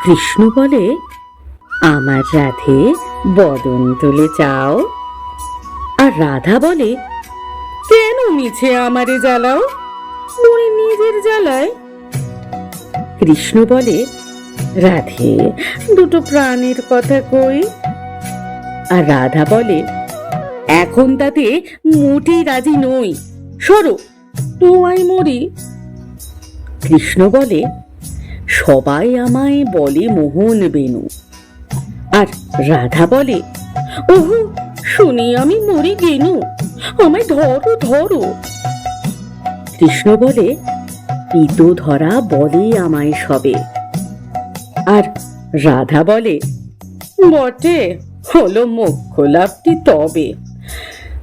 কৃষ্ণ বলে, আমার রাধে বদন তুলে চাও। আর রাধা বলে, কেন মিছে আমারে জ্বালাও, মনে নিজের জ্বালায়। কৃষ্ণ বলে, রাধে দুটো প্রাণের কথা কই। আর রাধা বলে, এখন তাতে মোটেই রাজি নই, সরো তোমায় মরি। কৃষ্ণ বলে, সবাই আমায় বলে মোহন বেনু। আর রাধা বলে, ওহো শুনি আমি মরি গেনু, আমায় ধরো ধরো। কৃষ্ণ বলে, পিতো ধরা বলে আমায় সবে। আর রাধা বলে, বটে হলো মোক্ষ লাভটি তবে,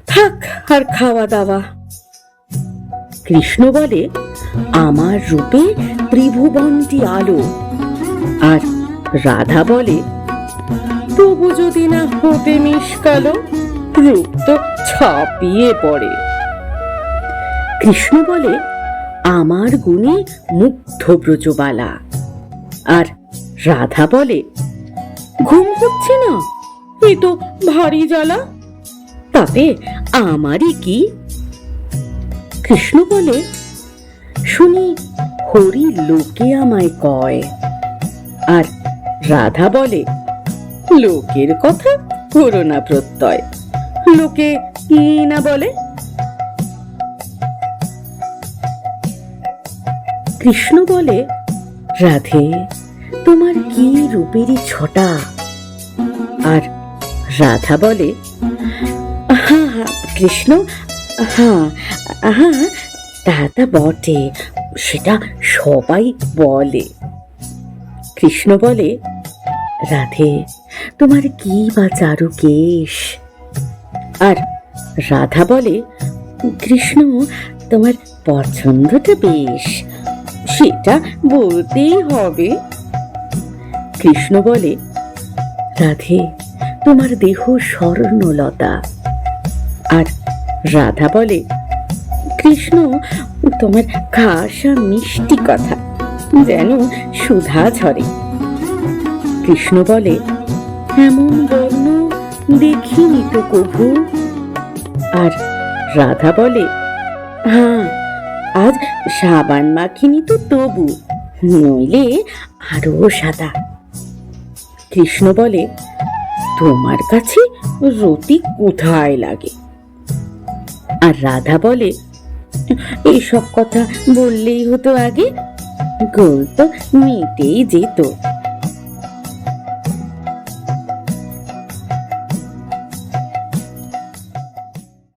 থাক আর খাওয়া দাওয়া। কৃষ্ণ বলে, আমার রূপে ত্রিভুবনটি আলো। আর রাধা বলে, তবু যদি না হতে মিশকালো, রূপ তো ছাপিয়ে পড়ে। কৃষ্ণ বলে, আমার গুণে মুগ্ধ ব্রজবালা। আর রাধা বলে, ঘুম হচ্ছে না, এ তো ভারী জ্বালা, তাতে আমারই কি। কৃষ্ণ বলে, শুনি হরি লোকে আমায় কয়। আর রাধা বলে, লোকের কথা করো না প্রত্যয়, লোকে কি না বলে। কৃষ্ণ বলে, রাধে তোমার কি রূপেরই ছটা। আর রাধা বলে, হ্যাঁ হ্যাঁ কৃষ্ণ, হ্যাঁ হ্যাঁ তা বটে, সেটা সবাই বলে। কৃষ্ণ বলে, রাধে তোমার কি বা চারু কেশ। আর রাধা বলে, কৃষ্ণ তোমার পছন্দটা বেশ, সেটা বলতেই হবে। কৃষ্ণ বলে, রাধে তোমার দেহ স্বর্ণলতা। আর রাধা বলে, কৃষ্ণ তোমার খাসা মিষ্টি কথা যেন সুধা ঝরে। কৃষ্ণ বলে, এমন বর্ণ দেখিনি তো কভু। আর রাধা বলে, হ্যাঁ আজ সাবান মাখিনি তো তবু, নইলে আরো সাদা। কৃষ্ণ বলে, তোমার কাছে রতি কোথায় লাগে। আর রাধা বলে, এইসব কথা বললেই হতো আগে, গোল তো মিটেই যেত।